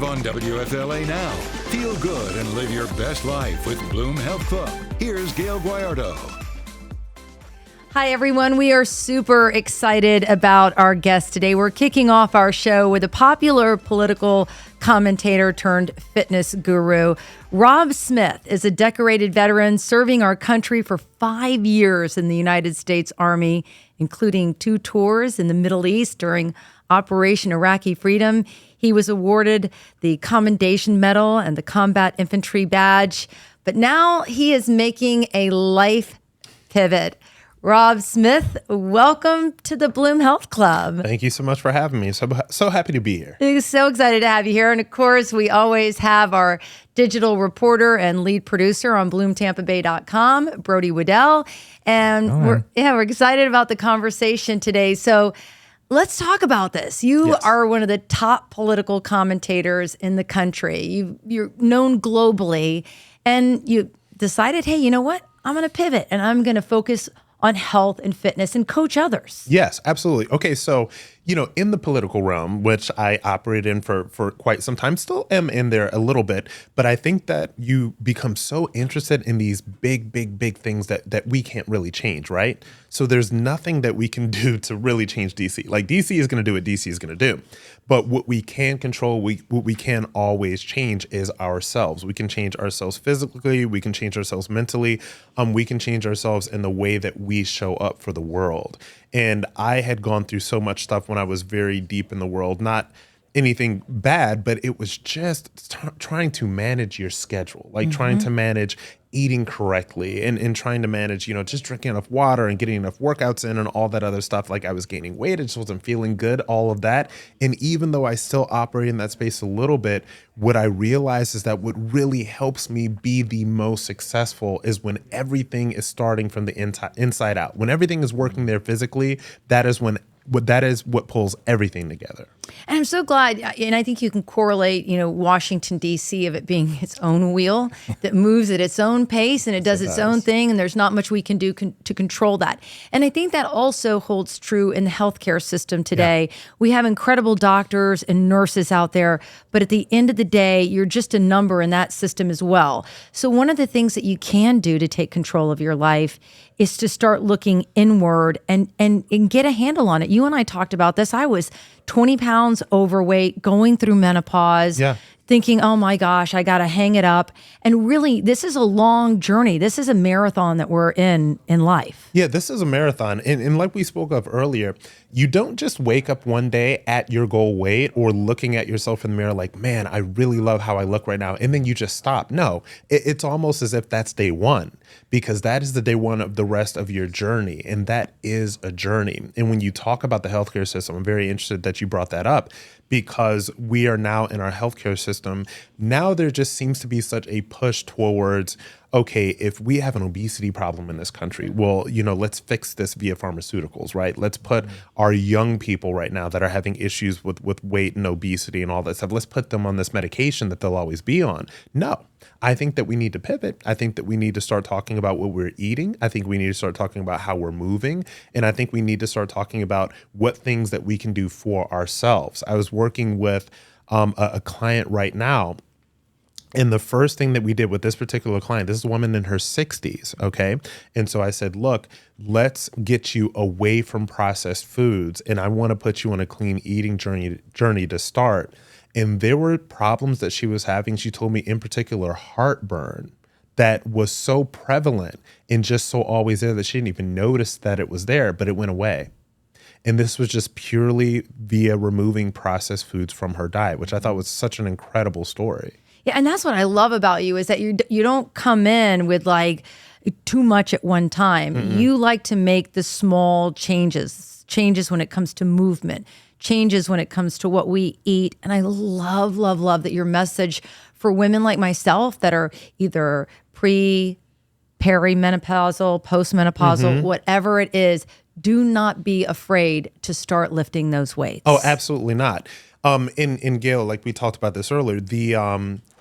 On WFLA Now. Feel good and live your best life with Bloom Health Club. Here's Gail Guayardo. Hi, everyone. We are super excited about our guest today. We're kicking off our show with a popular political commentator turned fitness guru. Rob Smith is a decorated veteran serving our country for 5 years in the United States Army, including 2 tours in the Middle East during Operation Iraqi Freedom. He was awarded the Commendation Medal and the Combat Infantry Badge, but now he is making a life pivot. Rob Smith, welcome to the Bloom Health Club. Thank you so much for having me. So happy to be here. So excited to have you here. And of course, we always have our digital reporter and lead producer on BloomTampaBay.com, Brody Waddell. And we're excited about the conversation today. So let's talk about this. You are one of the top political commentators in the country. You're known globally, and you decided, hey, you know what? I'm going to pivot, and I'm going to focus on health and fitness and coach others. Yes, absolutely. Okay, so, in the political realm, which I operate in for quite some time, still am in there a little bit, but I think that you become so interested in these big things that we can't really change, right? So there's nothing that we can do to really change DC. Like, DC is going to do what DC is going to do. But what we can control, what we can always change is ourselves. We can change ourselves physically. We can change ourselves mentally. We can change ourselves in the way that we show up for the world. And I had gone through so much stuff when I was very deep in the world, not anything bad, but it was just trying to manage your schedule, like trying to manage eating correctly and trying to manage, just drinking enough water and getting enough workouts in and all that other stuff. Like, I was gaining weight. I just wasn't feeling good, all of that. And even though I still operate in that space a little bit, what I realized is that what really helps me be the most successful is when everything is starting from the inside out. When everything is working there physically, that is what pulls everything together. And I'm so glad, and I think you can correlate, Washington, D.C. of it being its own wheel that moves at its own pace and it does its own thing, and there's not much we can do to control that. And I think that also holds true in the healthcare system today. Yeah. We have incredible doctors and nurses out there, but at the end of the day, you're just a number in that system as well. So one of the things that you can do to take control of your life is to start looking inward and get a handle on it. You and I talked about this. I was 20 pounds overweight, going through menopause, thinking, oh my gosh, I got to hang it up. And really, this is a long journey. This is a marathon that we're in life. Yeah, this is a marathon. And like we spoke of earlier, you don't just wake up one day at your goal weight or looking at yourself in the mirror like, man, I really love how I look right now. And then you just stop. No, it's almost as if that's day one, because that is the day one of the rest of your journey. And that is a journey. And when you talk about the healthcare system, I'm very interested that you brought that up, because we are now in our healthcare system. Now there just seems to be such a push towards, okay, if we have an obesity problem in this country, well, let's fix this via pharmaceuticals, right? Let's put our young people right now that are having issues with weight and obesity and all that stuff, let's put them on this medication that they'll always be on. No, I think that we need to pivot. I think that we need to start talking about what we're eating. I think we need to start talking about how we're moving. And I think we need to start talking about what things that we can do for ourselves. I was working with a client right now, and the first thing that we did with this particular client, this is a woman in her 60s, okay? And so I said, look, let's get you away from processed foods, and I want to put you on a clean eating journey to start. And there were problems that she was having. She told me, in particular, heartburn, that was so prevalent and just so always there that she didn't even notice that it was there, but it went away. And this was just purely via removing processed foods from her diet, which I thought was such an incredible story. Yeah, and that's what I love about you, is that you don't come in with like too much at one time. Mm-hmm. You like to make the small changes when it comes to movement, changes when it comes to what we eat. And I love that your message for women like myself that are either perimenopausal, postmenopausal, whatever it is, do not be afraid to start lifting those weights. Oh, absolutely not. In Gail, like we talked about this earlier,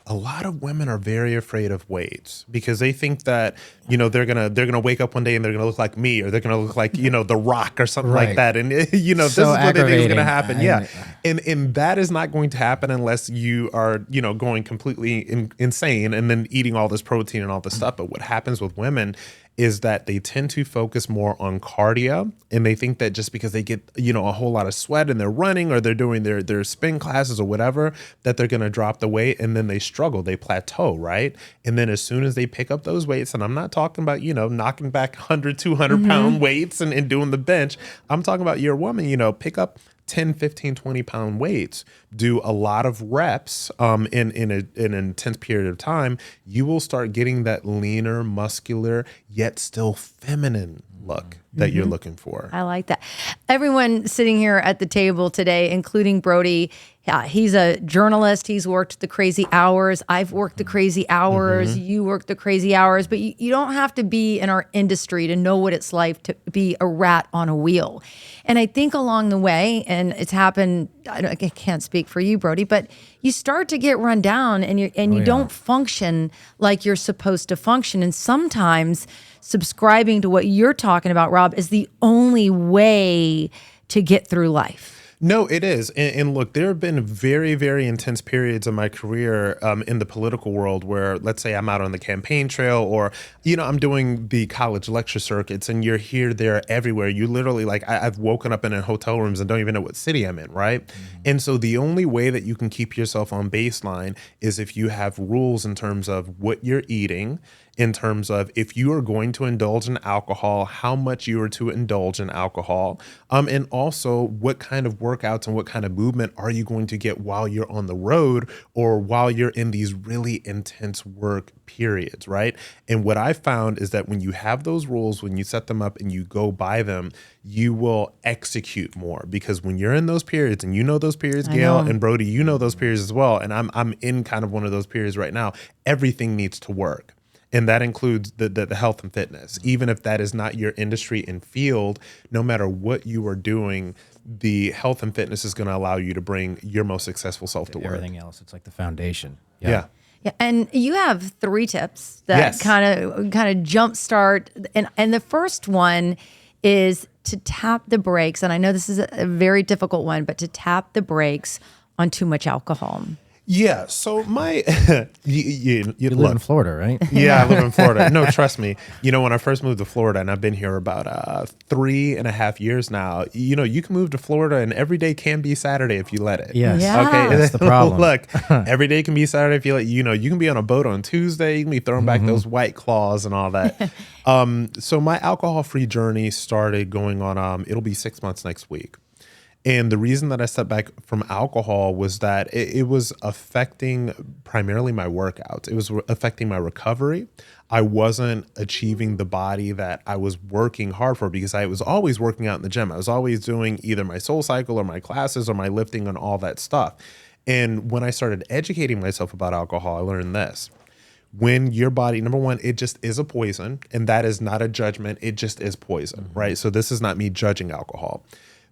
a lot of women are very afraid of weights because they think that, they're gonna wake up one day and they're gonna look like me, or they're gonna look like, The Rock or something like Right. that. And this is So what they think is gonna aggravating. happen. Yeah. And that is not going to happen unless you are, going completely insane and then eating all this protein and all this stuff. But what happens with women is that they tend to focus more on cardio, and they think that just because they get, a whole lot of sweat and they're running or they're doing their spin classes or whatever, that they're going to drop the weight, and then they struggle, they plateau, right? And then as soon as they pick up those weights, and I'm not talking about, knocking back 100, 200 pound weights and doing the bench. I'm talking about your woman, pick up 10, 15, 20 pound weights, do a lot of reps in an intense period of time, you will start getting that leaner, muscular, yet still feminine look that you're looking for. I like that. Everyone sitting here at the table today, including Brody, he's a journalist. He's worked the crazy hours. I've worked the crazy hours. You work the crazy hours. But you don't have to be in our industry to know what it's like to be a rat on a wheel. And I think along the way, and it's happened, I can't speak for you, Brody, but you start to get run down and you don't function like you're supposed to function. And sometimes subscribing to what you're talking about, Rob, is the only way to get through life. No, it is. And look, there have been very, very intense periods in my career in the political world where, let's say I'm out on the campaign trail, or, I'm doing the college lecture circuits, and you're here, there, everywhere. You literally, I've woken up in hotel rooms and don't even know what city I'm in, right? And so the only way that you can keep yourself on baseline is if you have rules in terms of what you're eating, in terms of if you are going to indulge in alcohol, how much you are to indulge in alcohol, and also what kind of workouts and what kind of movement are you going to get while you're on the road or while you're in these really intense work periods, right? And what I found is that when you have those rules, when you set them up and you go by them, you will execute more, because when you're in those periods, and those periods, Gail and Brody, those periods as well, and I'm in kind of one of those periods right now, everything needs to work. And that includes the health and fitness. Even if that is not your industry and field, no matter what you are doing, the health and fitness is going to allow you to bring your most successful self to work. Everything else, it's like the foundation. Yeah. Yeah, and you have 3 tips that Yes. kind of jumpstart, and the first one is to tap the brakes. And I know this is a very difficult one, but to tap the brakes on too much alcohol. Yeah. So my, you You live in Florida, right? Yeah, I live in Florida. No, trust me. When I first moved to Florida, and I've been here about 3.5 years now, you can move to Florida and every day can be Saturday if you let it. Yes. Yeah. Okay. That's the problem. Look, every day can be Saturday if you let, you can be on a boat on Tuesday. You can be throwing back those White Claws and all that. So my alcohol-free journey started going on, it'll be 6 months next week. And the reason that I stepped back from alcohol was that it was affecting primarily my workouts. It was affecting my recovery. I wasn't achieving the body that I was working hard for, because I was always working out in the gym. I was always doing either my Soul Cycle or my classes or my lifting and all that stuff. And when I started educating myself about alcohol, I learned this. When your body, number one, it just is a poison, and that is not a judgment. It just is poison, right? So this is not me judging alcohol.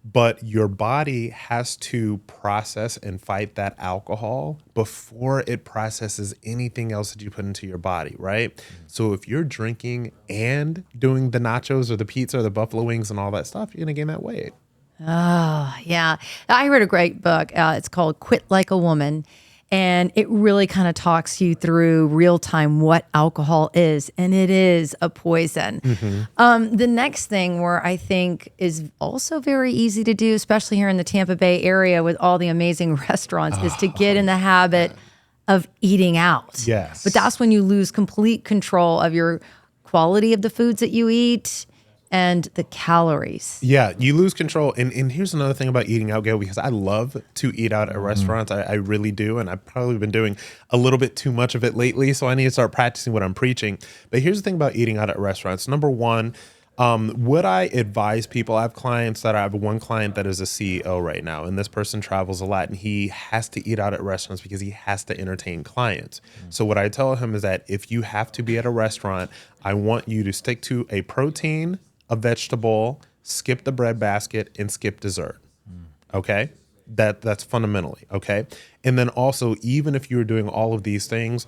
But your body has to process and fight that alcohol before it processes anything else that you put into your body, right? So if you're drinking and doing the nachos or the pizza or the buffalo wings and all that stuff, you're going to gain that weight. Oh, yeah. I read a great book. It's called Quit Like a Woman. And it really kind of talks you through real time what alcohol is. And it is a poison. The next thing, where I think is also very easy to do, especially here in the Tampa Bay area with all the amazing restaurants, is to get in the habit of eating out. Yes. But that's when you lose complete control of your quality of the foods that you eat and the calories. Yeah, you lose control. And here's another thing about eating out, Gail, because I love to eat out at restaurants. I really do. And I've probably been doing a little bit too much of it lately. So I need to start practicing what I'm preaching. But here's the thing about eating out at restaurants. Number one, would I advise people? I have clients that I have one client that is a CEO right now, and this person travels a lot, and he has to eat out at restaurants because he has to entertain clients. So what I tell him is that if you have to be at a restaurant, I want you to stick to a protein, a vegetable, skip the bread basket, and skip dessert. Okay? That's fundamentally okay. And then also, even if you're doing all of these things,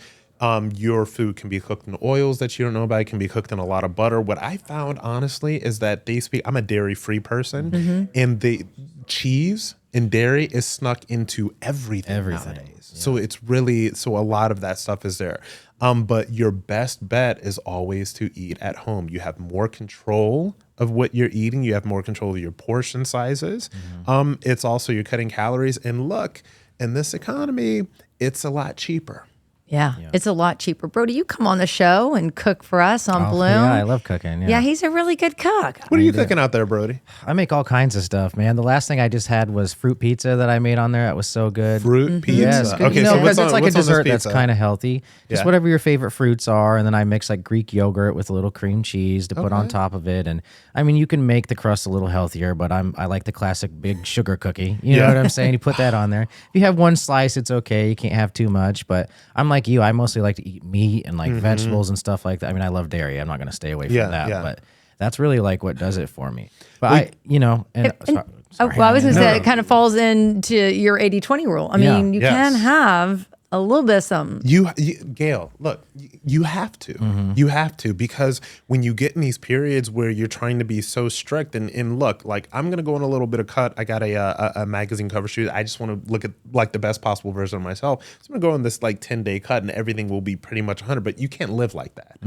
your food can be cooked in oils that you don't know about. It can be cooked in a lot of butter. What I found, honestly, is that I'm a dairy-free person, and the cheese and dairy is snuck into everything nowadays. Yeah. So it's really, a lot of that stuff is there. But your best bet is always to eat at home. You have more control of what you're eating. You have more control of your portion sizes. It's also, you're cutting calories. And look, in this economy, it's a lot cheaper. Yeah, it's a lot cheaper. Brody, you come on the show and cook for us on Bloom. Yeah, I love cooking. Yeah, he's a really good cook. What are you cooking out there, Brody? I make all kinds of stuff, man. The last thing I just had was fruit pizza that I made on there. That was so good. Fruit pizza? Yes. Okay, no, so because it's like a dessert that's pizza? kind of healthy. Just whatever your favorite fruits are. And then I mix like Greek yogurt with a little cream cheese to put on top of it. And I mean, you can make the crust a little healthier, but I like the classic big sugar cookie. You know what I'm saying? You put that on there. If you have one slice, it's okay. You can't have too much. But I'm like you. I mostly like to eat meat and like vegetables and stuff like that. I mean, I love dairy. I'm not going to stay away from that. But that's really like what does it for me. But I was going to say, it kind of falls into your 80-20 rule. I mean, you can have a little bit of something. You Gail, look, you have to. You have to, because when you get in these periods where you're trying to be so strict and look, like I'm going to go on a little bit of cut. I got a magazine cover shoot. I just want to look at like the best possible version of myself. So I'm going to go on this like 10-day cut and everything will be pretty much 100, but you can't live like that.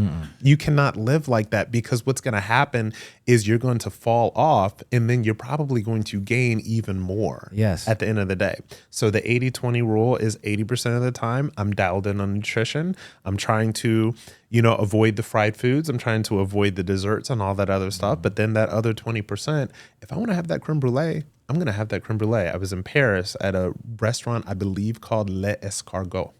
You cannot live like that, because what's going to happen is you're going to fall off and then you're probably going to gain even more at the end of the day. So the 80-20 rule is 80% of the time I'm dialed in on nutrition. I'm trying to, avoid the fried foods. I'm trying to avoid the desserts and all that other stuff. But then that other 20%, if I want to have that creme brulee, I'm going to have that creme brulee. I was in Paris at a restaurant, I believe called Les Escargots.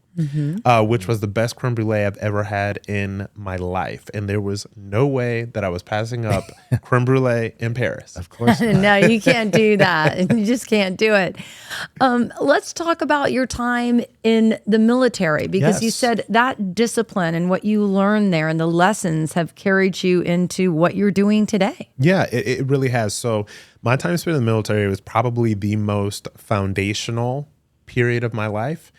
Which was the best creme brulee I've ever had in my life. And there was no way that I was passing up creme brulee in Paris. Of course. No, you can't do that. You just can't do it. Let's talk about your time in the military, because you said that discipline and what you learned there and the lessons have carried you into what you're doing today. Yeah, it really has. So my time spent in the military was probably the most foundational period of my life.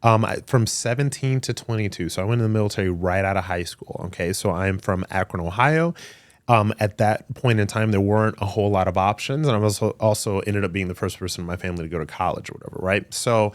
From 17 to 22. So I went in the military right out of high school. Okay. So I'm from Akron, Ohio. At that point in time, there weren't a whole lot of options. And I was also ended up being the first person in my family to go to college or whatever. Right. So,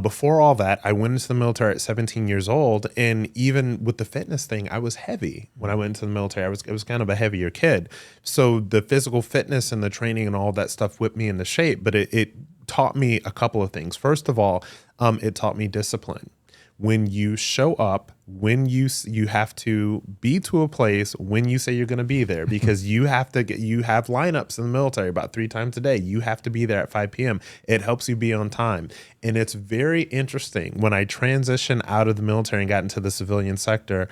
before all that, I went into the military at 17 years old. And even with the fitness thing, I was heavy when I went into the military. I was kind of a heavier kid. So the physical fitness and the training and all that stuff whipped me into shape, but it taught me a couple of things. First of all, it taught me discipline. When you show up, when you have to be to a place when you say you're going to be there, because you have lineups in the military about 3 times a day. You have to be there at 5 p.m. It helps you be on time. And it's very interesting when I transitioned out of the military and got into the civilian sector.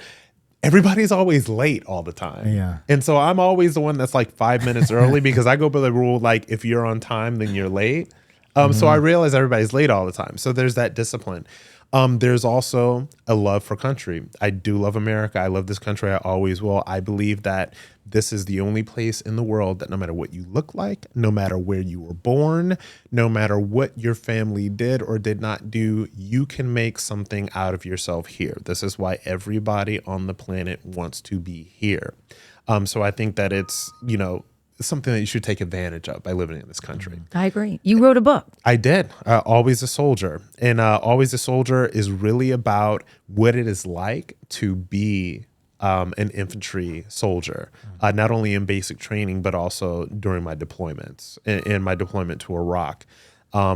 Everybody's always late all the time. Yeah. And so I'm always the one that's like 5 minutes early, because I go by the rule, like if you're on time, then you're late. So I realize everybody's late all the time. So there's that discipline. There's also a love for country. I do love America. I love this country. I always will. I believe that this is the only place in the world that no matter what you look like, no matter where you were born, no matter what your family did or did not do, you can make something out of yourself here. This is why everybody on the planet wants to be here. So I think that it's, something that you should take advantage of by living in this country. I agree. You wrote a book. I did. Always a Soldier. And Always a Soldier is really about what it is like to be an infantry soldier, not only in basic training, but also during my deployments, in my deployment to Iraq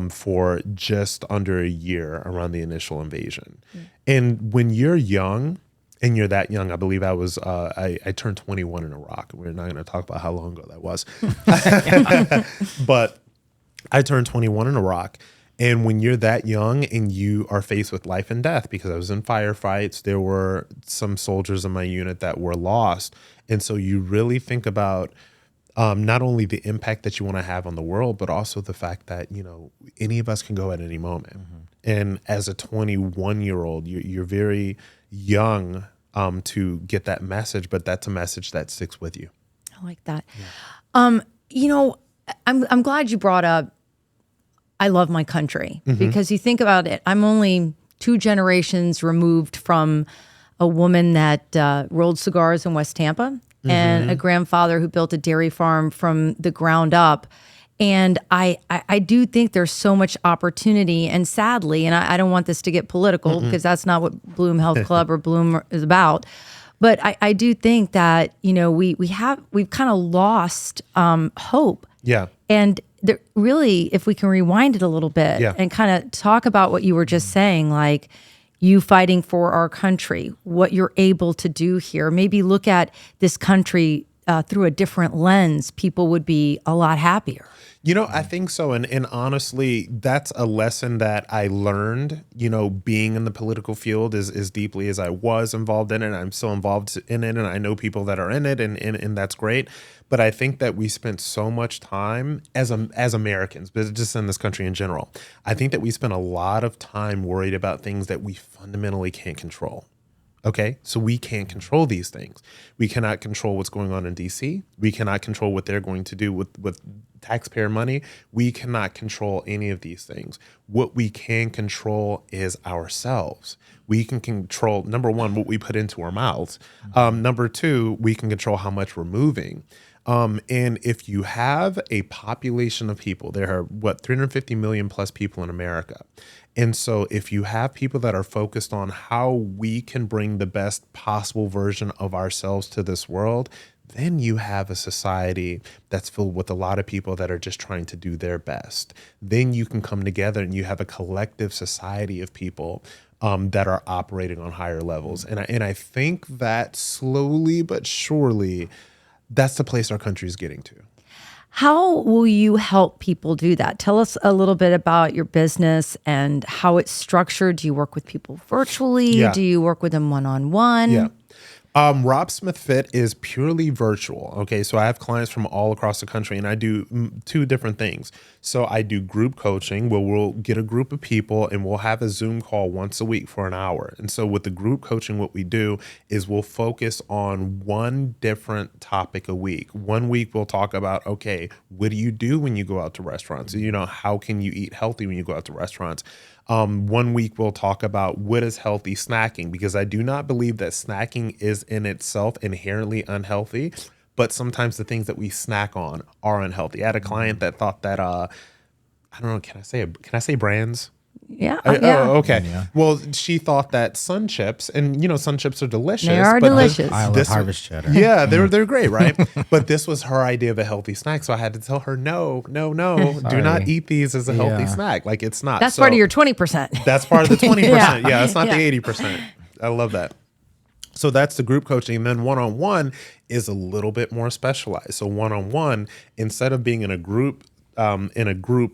for just under a year around the initial invasion. And when you're young, and you're that young, I believe I was, I turned 21 in Iraq. We're not going to talk about how long ago that was. But I turned 21 in Iraq. And when you're that young and you are faced with life and death, because I was in firefights, there were some soldiers in my unit that were lost. And so you really think about not only the impact that you want to have on the world, but also the fact that, any of us can go at any moment. And as a 21-year-old, you're very young to get that message, but that's a message that sticks with you. I like that. I'm glad you brought up I love my country because you think about it. I'm only 2 generations removed from a woman that rolled cigars in West Tampa and a grandfather who built a dairy farm from the ground up. And I do think there's so much opportunity, and sadly, and I don't want this to get political because that's not what Bloom Health Club or Bloom is about. But I do think that, we've kind of lost hope. Yeah. And there, really, if we can rewind it a little bit and kind of talk about what you were just saying, like you fighting for our country, what you're able to do here, maybe look at this country through a different lens, people would be a lot happier. I think so. And honestly, that's a lesson that I learned, being in the political field as deeply as I was involved in it. I'm still involved in it, and I know people that are in it, and that's great. But I think that we spent so much time as Americans, but just in this country in general, I think that we spent a lot of time worried about things that we fundamentally can't control. Okay, so we can't control these things. We cannot control what's going on in DC. We cannot control what they're going to do with taxpayer money. We cannot control any of these things. What we can control is ourselves. We can control, number one, what we put into our mouths. Number two, we can control how much we're moving. And if you have a population of people, there are 350 million plus people in America. And so if you have people that are focused on how we can bring the best possible version of ourselves to this world, then you have a society that's filled with a lot of people that are just trying to do their best. Then you can come together and you have a collective society of people that are operating on higher levels. And I think that slowly but surely, that's the place our country is getting to. How will you help people do that? Tell us a little bit about your business and how it's structured. Do you work with people virtually? Yeah. Do you work with them one-on-one? Yeah. Rob Smith Fit is purely virtual. Okay, so I have clients from all across the country, and I do 2 different things. So I do group coaching where we'll get a group of people and we'll have a Zoom call once a week for an hour. And so with the group coaching, what we do is we'll focus on one different topic a week. One week we'll talk about, okay, what do you do when you go out to restaurants? How can you eat healthy when you go out to restaurants? 1 week we'll talk about what is healthy snacking, because I do not believe that snacking is in itself inherently unhealthy, but sometimes the things that we snack on are unhealthy. I had a client that thought that I don't know, can I say brands? Yeah. Oh, okay. Yeah. Well, she thought that Sun Chips, and Sun Chips are delicious. They are delicious. I love Harvest Cheddar. Yeah, they're great, right? But this was her idea of a healthy snack, so I had to tell her, no, do not eat these as a healthy snack. Like, it's not. That's part of your 20%. That's part of the 20%. Yeah, it's not Yeah. the 80%. I love that. So that's the group coaching. And then one-on-one is a little bit more specialized. So one-on-one, instead of being in a group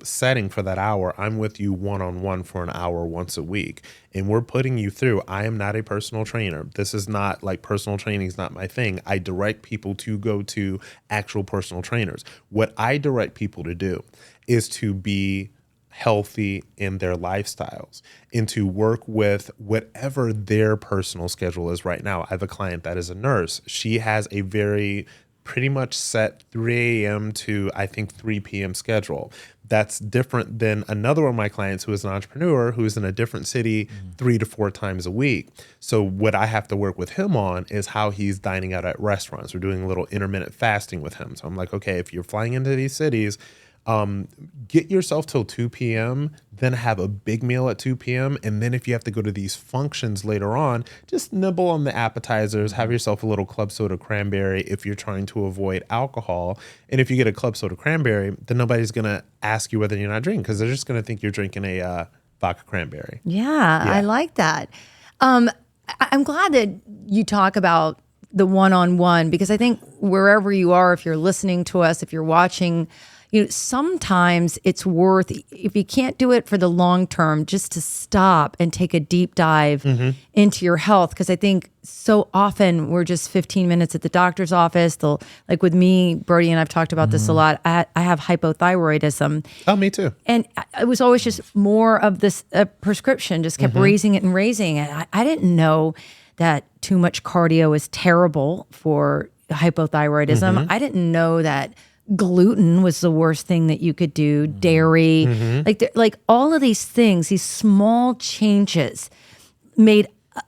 setting for that hour, I'm with you one-on-one for an hour once a week. And we're putting you through. I am not a personal trainer. This is not like, personal training is not my thing. I direct people to go to actual personal trainers. What I direct people to do is to be healthy in their lifestyles and to work with whatever their personal schedule is right now. I have a client that is a nurse. She has a very pretty much set 3 a.m. to, I think, 3 p.m. schedule. That's different than another one of my clients who is an entrepreneur who is in a different city 3 to 4 times a week. So what I have to work with him on is how he's dining out at restaurants. We're doing a little intermittent fasting with him. So I'm like, okay, if you're flying into these cities, get yourself till 2 p.m., then have a big meal at 2 p.m. And then if you have to go to these functions later on, just nibble on the appetizers, have yourself a little club soda cranberry if you're trying to avoid alcohol. And if you get a club soda cranberry, then nobody's going to ask you whether you're not drinking, because they're just going to think you're drinking a vodka cranberry. Yeah, I like that. I'm glad that you talk about the one-on-one, because I think wherever you are, if you're listening to us, if you're watching, sometimes it's worth, if you can't do it for the long term, just to stop and take a deep dive into your health. Because I think so often we're just 15 minutes at the doctor's office. They'll, like with me, Brody, and I've talked about this a lot. I have hypothyroidism. Oh, me too. And it was always just more of this prescription, just kept raising it and raising it. I didn't know that too much cardio is terrible for hypothyroidism. I didn't know that gluten was the worst thing that you could do, dairy, like all of these things, these small changes made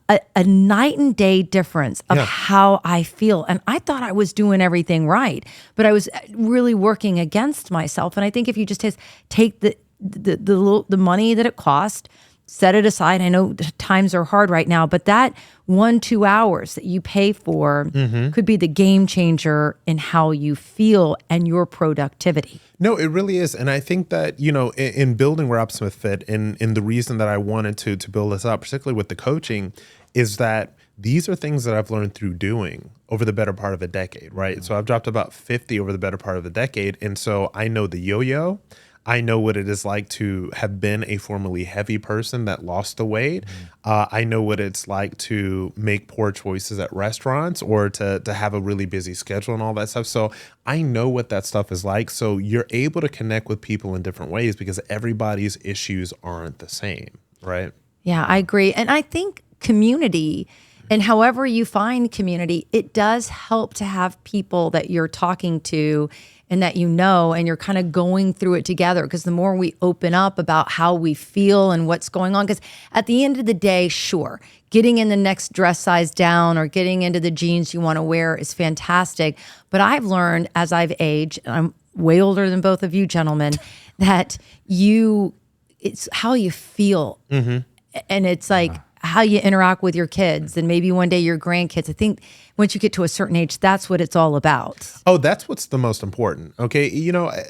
a night and day difference of how I feel. And I thought I was doing everything right, but I was really working against myself. And I think if you just take the money that it cost, set it aside. I know times are hard right now, but that 1-2 hours that you pay for could be the game changer in how you feel and your productivity. No, it really is. And I think that, in building Robsmith Fit, and the reason that I wanted to build this up, particularly with the coaching, is that these are things that I've learned through doing over the better part of a decade, right? So I've dropped about 50 over the better part of a decade. And so I know the yo-yo. I know what it is like to have been a formerly heavy person that lost the weight. I know what it's like to make poor choices at restaurants or to have a really busy schedule and all that stuff. So I know what that stuff is like. So you're able to connect with people in different ways because everybody's issues aren't the same, right? Yeah, I agree. And I think community, and however you find community, it does help to have people that you're talking to and that and you're kind of going through it together. Because the more we open up about how we feel and what's going on, because at the end of the day, sure, getting in the next dress size down or getting into the jeans you want to wear is fantastic. But I've learned as I've aged, and I'm way older than both of you gentlemen, that it's how you feel. And it's like how you interact with your kids and maybe one day your grandkids. I think once you get to a certain age, that's what it's all about. Oh, that's what's the most important. Okay.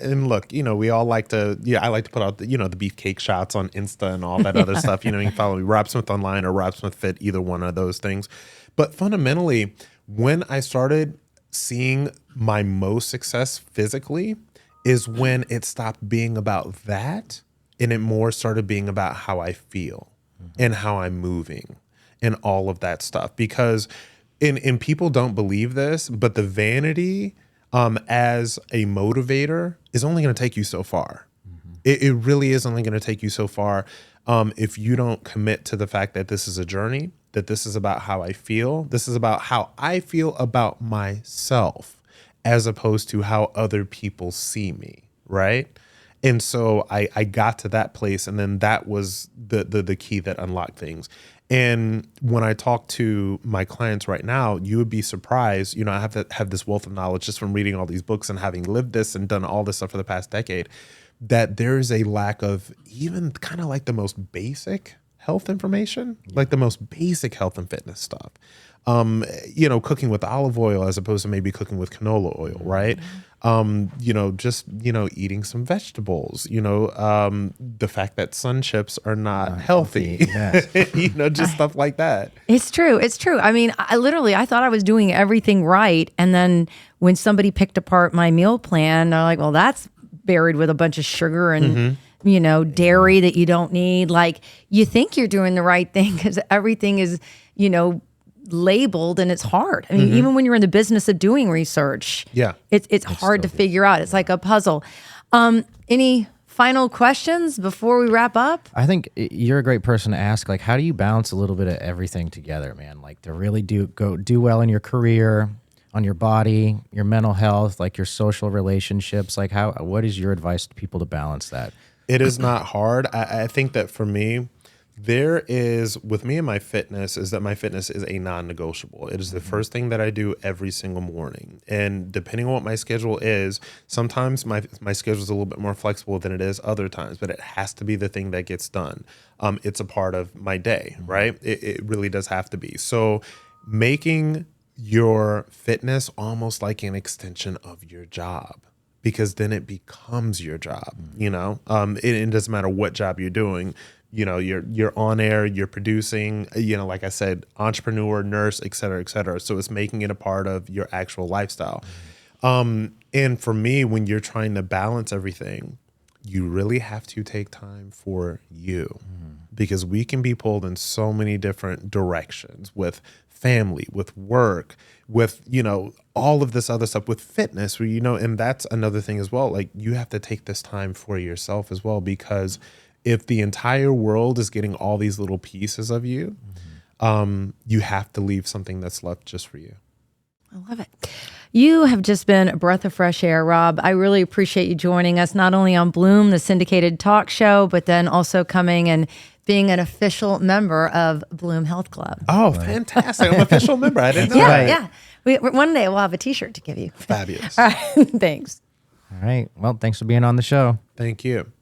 And look, we all like to, I like to put out the beefcake shots on Insta and all that other stuff. You can follow me, Rob Smith Online or Rob Smith Fit, either one of those things. But fundamentally, when I started seeing my most success physically is when it stopped being about that and it more started being about how I feel and how I'm moving and all of that stuff. Because and people don't believe this, but the vanity as a motivator is only going to take you so far. It really is only going to take you so far if you don't commit to the fact that this is a journey, that this is about how I feel. This is about how I feel about myself as opposed to how other people see me, right? And so I got to that place, and then that was the key that unlocked things. And when I talk to my clients right now, you would be surprised. I have to have this wealth of knowledge just from reading all these books and having lived this and done all this stuff for the past decade, that there is a lack of even kind of like the most basic health information, like the most basic health and fitness stuff. Cooking with olive oil as opposed to maybe cooking with canola oil, right? Eating some vegetables, the fact that sun chips are not healthy, yes. Just stuff like that. It's true. It's true. I mean, I thought I was doing everything right. And then when somebody picked apart my meal plan, they're like, well, that's buried with a bunch of sugar and, dairy that you don't need. Like, you think you're doing the right thing because everything is, labeled, and it's hard. I mean, even when you're in the business of doing research, it's hard to figure out. It's like a puzzle. Any final questions before we wrap up? I think you're a great person to ask. Like, how do you balance a little bit of everything together, man? Like, to really do well in your career, on your body, your mental health, like your social relationships. Like, what is your advice to people to balance that? It is not hard. I think that for me, there is, with me and my fitness, is that my fitness is a non-negotiable. It is the first thing that I do every single morning. And depending on what my schedule is, sometimes my schedule is a little bit more flexible than it is other times, but it has to be the thing that gets done. It's a part of my day, right? It really does have to be. So making your fitness almost like an extension of your job, because then it becomes your job, it doesn't matter what job you're doing. You're on air, you're producing, like I said, entrepreneur, nurse, et cetera, et cetera. So it's making it a part of your actual lifestyle. And for me, when you're trying to balance everything, you really have to take time for you, because we can be pulled in so many different directions with family, with work, with, all of this other stuff, with fitness, where, and that's another thing as well. Like, you have to take this time for yourself as well, because if the entire world is getting all these little pieces of you, you have to leave something that's left just for you. I love it. You have just been a breath of fresh air, Rob. I really appreciate you joining us, not only on Bloom, the syndicated talk show, but then also coming and being an official member of Bloom Health Club. Oh, fantastic. I'm an official member. I didn't know Yeah, that. yeah. One day we'll have a T-shirt to give you. Fabulous. All right, thanks. All right. Well, thanks for being on the show. Thank you.